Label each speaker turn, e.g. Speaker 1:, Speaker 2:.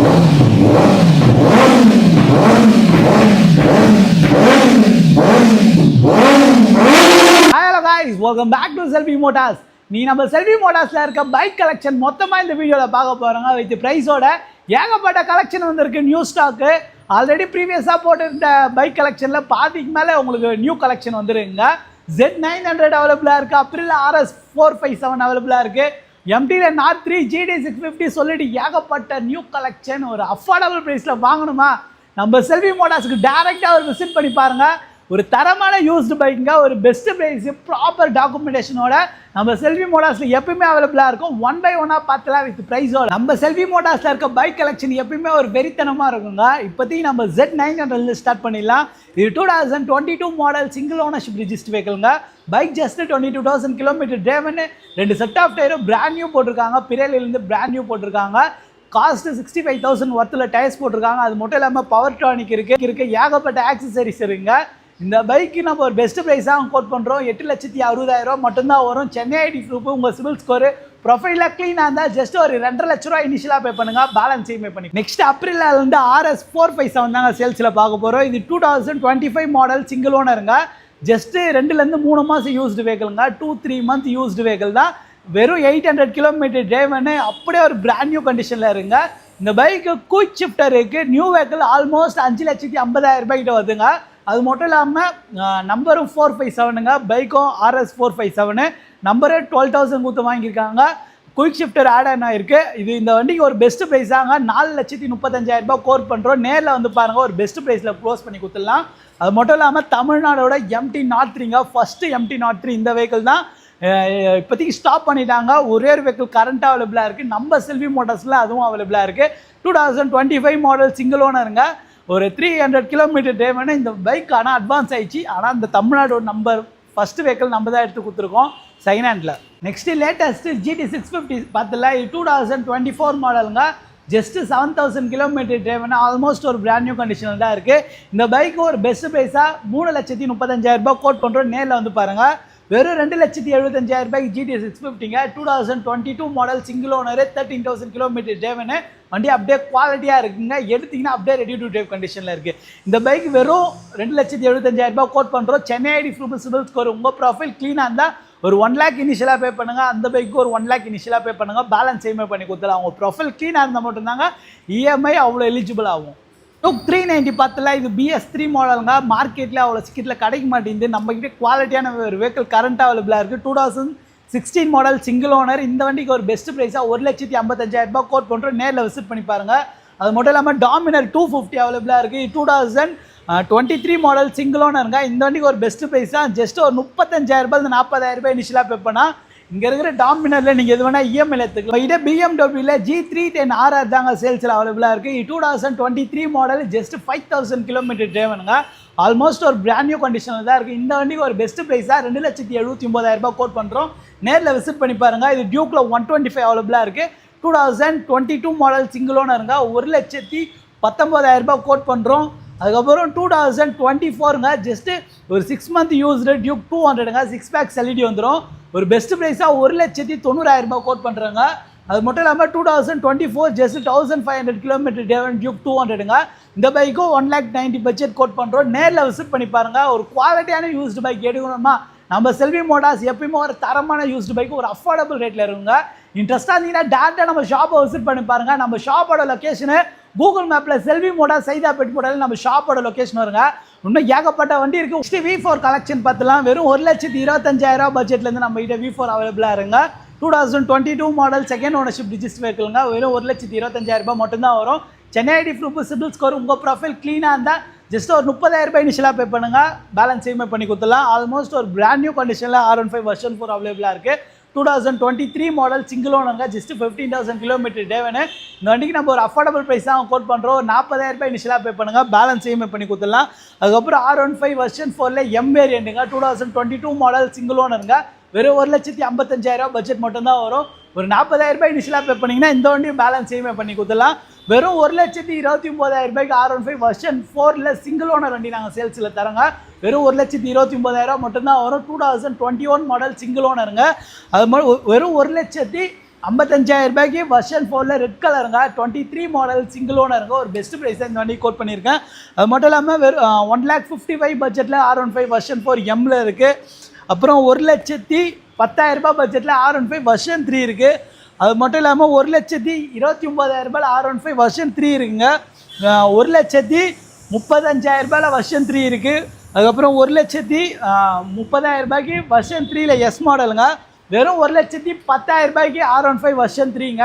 Speaker 1: Hello guys, welcome back to Selfie Motors. நீ நம்ம செல்வி மோட்டார்ஸ்ல இருக்க பைக் கலெக்ஷன் மொத்தமா இந்த வீடியோல பார்க்க போறோங்க. வித் பிரைஸோட ஏகப்பட்ட கலெக்ஷன் வந்திருக்கு. நியூ ஸ்டாக் ஆல்ரெடி ப்ரீவியஸா போட்டிருந்த பைக் கலெக்ஷன்ல பாதிக்கு மேல உங்களுக்கு நியூ கலெக்ஷன் வந்துருங்க. Z900 அவைலபிளா இருக்கு. அப்ரில் RS 457 அவைலபிளா இருக்கு. MTல நாட் 3 GD 650 சொல்லிட்டு ஏகப்பட்ட நியூ கலெக்ஷன் ஒரு அஃபோர்டபுள் பிரைஸ்ல வாங்கணுமா நம்ம செல்வி மோட்டார்ஸ்க்கு டைரக்டா ஒரு விசிட் பண்ணி பாருங்க. ஒரு தரமான யூஸ்டு பைக்குங்க, ஒரு பெஸ்ட் பிரைஸ், ப்ராப்பர் டாக்குமெண்டேஷனோட நம்ம செல்வி மோட்டார்ஸ்ல எப்பயுமே அவைலபிளா இருக்கும். 1 by 1 பார்த்தலாம் வித் பிரைஸோட. நம்ம செல்வி மோட்டார்ஸ்ல இருக்க பைக் கலெக்ஷன் எப்பயுமே ஒரு வெறித்தனமா இருக்குங்க. இப்போதைக்கு நம்ம Z900 ஸ்டார்ட் பண்ணிடலாம். இது 2022 மாடல் சிங்கிள் ஓனர்ஷிப் ரிஜிஸ்டர் வெஹிக்கிள்ங்க. Bike just 22,000 kilometre driven, 2 set of டயரும் பிராண்ட் நியூ போட்டிருக்காங்க. பிரெயிலிருந்து பிராண்ட் நியூ போட்டிருக்காங்க. காஸ்ட் 65,000 ஒர்த்தில் டயர்ஸ் போட்டிருக்காங்க. அது மட்டும் இல்லாமல் பவர் டானிக் இருக்கு ஏகப்பட்ட ஆக்சசரிஸ் இருக்குங்க. இந்த பைக்கு நம்ம ஒரு பெஸ்ட் ப்ரைஸாக கோட் பண்ணுறோம். 8,60,000 மட்டும்தான் வரும். சென்னை ஐடி ப்ரூஃப், உங்கள் சிவில் ஸ்கோரு, ப்ரொஃபைலாக க்ளீனாக இருந்தால் ஜஸ்ட் ஒரு 2,50,000 ரூபா இனிஷியலாக பே பண்ணுங்க. பேலன்ஸ் பே பண்ணி நெக்ஸ்ட் அப்ரிலேருந்து RS 457 தாங்க சேல்ஸில் பார்க்க போகிறோம். இது 2025 மாடல் சிங்கிள் ஓனருங்க. ஜஸ்ட் 2-3 மாதம் யூஸ்டு வெஹிக்கிள்ங்க. 2-3 மந்த் யூஸ்டு வெஹிக்கிள் தான். வெறும் 800 கிலோமீட்டர் டிரைவனு அப்படியே ஒரு பிராண்ட் நியூ கண்டிஷனில் இருங்க. இந்த பைக்கு குயிக் ஷிஃப்டர் இருக்குது. நியூ வெஹிக்கிள் ஆல்மோஸ்ட் 5,50,000 கிட்ட வருதுங்க. அது மட்டும் இல்லாமல் நம்பரும் 457ங்க. பைக்கும் RS 457 நம்பரு 12,000 கொடுத்து வாங்கியிருக்காங்க. குயிக் ஷிஃப்டர் ஆட் ஆன் ஆயிருக்கு. இது இந்த வண்டிக்கு ஒரு பெஸ்ட் ப்ரைஸாங்க. 4,35,000 கோட் பண்ணுறோம். நேரில் வந்து பாருங்கள், ஒரு பெஸ்ட் ப்ரைஸில் க்ளோஸ் பண்ணி கொடுத்துடலாம். அது மட்டும் இல்லாமல் தமிழ்நாடோட MT-03ங்க. ஃபஸ்ட்டு MT-03 இந்த வெஹிக்கிள் தான். இப்போதைக்கு ஸ்டாப் பண்ணிட்டாங்க. ஒரே ஒரு வெஹிக்கிள் கரண்ட்டாக அவைலபிளாக இருக்குது. நம்ம செல்வி மோட்டார்ஸில் அதுவும் அவைலபிளாக இருக்குது. 2025 மாடல் சிங்கிள் ஓனருங்க. ஒரு 300 கிலோமீட்டர் டிரைவனு. இந்த பைக் ஆனால் அட்வான்ஸ் ஆயிடுச்சு. ஆனால் இந்த தமிழ்நாடோட நம்பர் ஃபஸ்ட்டு வெஹிக்கிள் நம்ம தான் எடுத்து கொடுத்துருக்கோம் செகண்ட் ஹேண்டில். நெக்ஸ்ட்டு லேட்டஸ்ட்டு GT 650 பார்த்துல. இது 2024 மாடலுங்க. Just 7,000 kilometre driven. ஆல்மோஸ்ட் ஒரு பிராண்ட் நியூ கண்டிஷனில் தான் இருக்குது. இந்த பைக்கு ஒரு பெஸ்ட் ப்ரைஸாக 3,35,000 கோட் பண்ணுறோம். நேரில் வந்து பாருங்கள். வெறும் 2,75,000 GT 650ங்க. 2022 model single owner, 13,000 kilometre driven. வண்டி அப்படியே குவாலிட்டியாக இருக்குங்க. எடுத்திங்கன்னா அப்படியே ரெடி டு டிரைவ் கண்டிஷனில் இருக்குது. இந்த பைக் வெறும் 2,75,000 கோட் பண்ணுறோம். Chennai ID proof, CIBIL score, உங்கள் ப்ரொஃபைல் க்ளீனாக இருந்தால் ஒரு 1 lakh இனிஷியலாக பே பண்ணுங்கள். அந்த பைக்கு ஒரு 1 lakh இனிஷியலாக பே பண்ணுங்கள். பேலன்ஸ் பண்ணி கொடுத்துலாம். அவங்க ப்ரொஃபைல் க்ளீனாக இருந்தால் மட்டும்தாங்க EMI அவ்வளோ எலிஜிபிள் ஆகும். 390 பார்த்தல. இது BS3 மாடலுங்க. மார்க்கெட்டில் அவ்வளோ சீக்கிரத்தில் கிடைக்க மாட்டேங்குது. நம்மக்கிட்ட குவாலிட்டியான ஒரு வெஹிக்கிள் கரண்ட் அவைலபிளாக இருக்குது. 2016 மாடல் சிங்கிள் ஓனர். இந்த வண்டிக்கு ஒரு பெஸ்ட் ப்ரைஸாக 1,55,000 கோட் பண்ணுறோம். நேரில் விசிட் பண்ணி பாருங்கள். அது மட்டும் இல்லாமல் டாமினர் 250 அவைலபிளாக இருக்குது. 2023 மாடல் சிங்கிள் ஓனருங்க. இந்த வண்டிக்கு ஒரு பெஸ்ட் ப்ரைஸாக ஜஸ்ட் ஒரு 35,000 40,000 இனிஷியலாக பே பண்ணால் இங்கே இருக்கிற டாமினரில் நீங்கள் எது வேணால் EMI எடுத்துக்கலாம். இதே BMWல G310 RR தாங்க சேல்ஸில் அவைலபிளாக இருக்குது. 2023 மாடல் ஜஸ்ட் 5,000 கிலோமீட்டர் டிரைவனுங்க. ஆல்மோஸ்ட் ஒரு பிராண்ட் நியூ கண்டிஷனில் தான் இருக்குது. இந்த வண்டிக்கு ஒரு பெஸ்ட் ப்ரைஸாக 2,79,000 கோட் பண்ணுறோம். நேரில் விசிட் பண்ணி பாருங்கள். இது டியூக்கில் 125 அவைலபிளாக இருக்குது. 2022 மாடல் சிங்கிள் ஓனருங்க. 1,19,000 கோட் பண்ணுறோம். அதுக்கப்புறம் 2024ங்க. ஜஸ்ட்டு ஒரு 6 மந்த் யூஸ்டு டியூக் 200ங்க. 6 பேக்ஸ் LED வந்துடும். ஒரு பெஸ்ட் ப்ரைஸாக 1,90,000 கோட் பண்ணுறாங்க. அது மட்டும் இல்லாமல் 2024 ஜஸ்ட் 1,500 கிலோமீட்டர் டிரைவன் டியூக் 200ங்க. இந்த பைக்கும் 1,90,000 பட்ஜெட் கோட் பண்ணுறோம். நேரில் விசிட் பண்ணி பாருங்கள். ஒரு குவாலிட்டியான யூஸ்டு பைக் எடுக்கணுமா நம்ம செல்வி மோட்டார்ஸ் எப்பயுமே ஒரு தரமான யூஸ்டு பைக்கு ஒரு அஃபோர்டபுள் ரேட்டில் இருக்குங்க. இன்ட்ரெஸ்ட்டாக இருந்தீங்கன்னா டேரெக்டாக நம்ம ஷாப்பை விசிட் பண்ணி பாருங்கள். நம்ம ஷாப்போட லொக்கேஷனு கூகுள் மேப்பில் செல்வி மோட்டார்ஸ் சைதாப்பேட் போட்டாலும் நம்ம ஷாப்போட லொக்கேஷன் வருங்க. இன்னும் ஏகப்பட்ட வண்டி இருக்குது. V4 கலெக்ஷன் பார்த்துலாம். வெறும் 1,25,000 பட்ஜெட்லேருந்து நம்ம கிட்ட V4 அவைலபிளாக இருங்க. 2022 மாடல் செகண்ட் ஓனர்ஷிப் ரிஜிஸ்டர் வெஹிக்கிள்ங்க. வெறும் 1,25,000 மட்டும்தான் வரும். Chennai ID proof, CIBIL score, உங்கள் ப்ரொஃபைல் க்ளீனாக இருந்தால் ஜஸ்ட் ஒரு 30,000 இனிஷியலாக பே பண்ணுங்கள். பேலன்ஸ் பண்ணி கொடுத்துலாம். ஆல்மோஸ்ட் ஒரு பிராண்ட் நியூ கண்டிஷனில் R15 வெர்ஷன் 4 அவைலபிளாக இருக்குது. 2023 மாடல் சிங்கிள் ஓனருங்க. Just 15,000 kilometre driven. இந்த வண்டிக்கு நம்ம ஒரு அஃபோர்டபுள் ப்ரைஸ் தான் கோட் பண்ணுறோம். 40,000 இனிஷியலாக பே பண்ணுங்கள். பேலன்ஸ் பண்ணி கொடுத்துடலாம். அதுக்கப்புறம் R15 வெர்ஷன் 4ல M வேரியண்ட்டுங்க. 2022 மாடல் சிங்கிள் ஓனருங்க. வெறும் 1,55,000 பட்ஜெட் மட்டும்தான் வரும். ஒரு 40,000 இனிஷியலாக பே பண்ணிங்கன்னா இந்த வண்டியும் பேலன்ஸ் பண்ணி கொடுத்துடலாம். வெறும் 1,29,000 R15 வெர்ஷன் 4ல சிங்கிள் ஓனர் வண்டி நாங்கள் சேல்ஸில் தரோங்க. வெறும் 1,29,000 மட்டும்தான் வரும். 2021 மாடல் சிங்கிள் ஓனருங்க. அது மாதிரி வெறும் 1,00,000 55,000 ரூபாய்க்கு வெர்ஷன் 4ல ரெட் கலருங்க 23 மாடல் சிங்கிள் ஓனருங்க ஒரு பெஸ்ட் ப்ரைஸ் இந்த வண்டி கோட் பண்ணியிருக்கேன். அது மட்டும் இல்லாமல் வெறும் 1,55,000 பட்ஜெட்டில் R15 வெர்ஷன் 4 எம்மில் இருக்குது. அப்புறம் 1,10,000 ரூபாய் பட்ஜெட்டில் R15 வெர்ஷன் 3 இருக்குது. அது மட்டும் இல்லாமல் 1,29,000 ரூபாயில் R15 வெர்ஷன் 3 இருக்குங்க. 1,35,000 ரூபாயில் வெர்ஷன் 3 இருக்குது. அதுக்கப்புறம் 1,30,000 ரூபாய்க்கு வெர்ஷன் 3ல எஸ் மாடலுங்க. வெறும் 1,10,000 ரூபாய்க்கு R15 வெர்ஷன் 3ங்க.